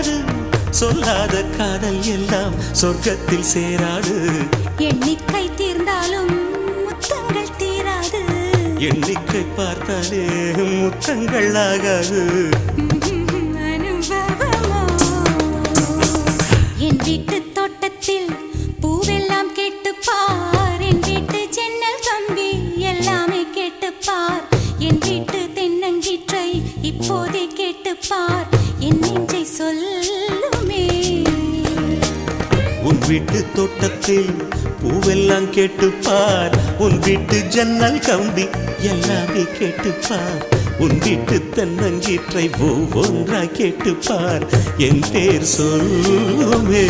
சேராது சொல்லாத காதல் எல்லாம் சொர்க்கத்தில் சேராது எண்ணிக்கை தீர்ந்தாலும் முத்தங்கள் தீராது எண்ணிக்கை பார்த்தாலே முத்தங்கள் ஆகாது அனுபவமோ என் வீட்டு தோட்டத்தில் பூவெல்லாம் கேட்டுப்பார் என் வீட்டு ஜன்னல் கம்பி எல்லாமே கேட்டுப்பார் என் வீட்டு தென்னங்கீற்றை இப்போதே கேட்டுப்பார் என் நெஞ்சை சொல்லுமே உன் வீட்டு தோட்டத்தில் பூவெல்லாம் கேட்டுப்பார் உன் வீட்டு ஜன்னல் கம்பி எல்லாமே கேட்டுப்பார் உன் வீட்டு தென்னங்கீற்றை ஒவ்வொன்றாய் கேட்டுப்பார் என் பேர் சொல்லுமே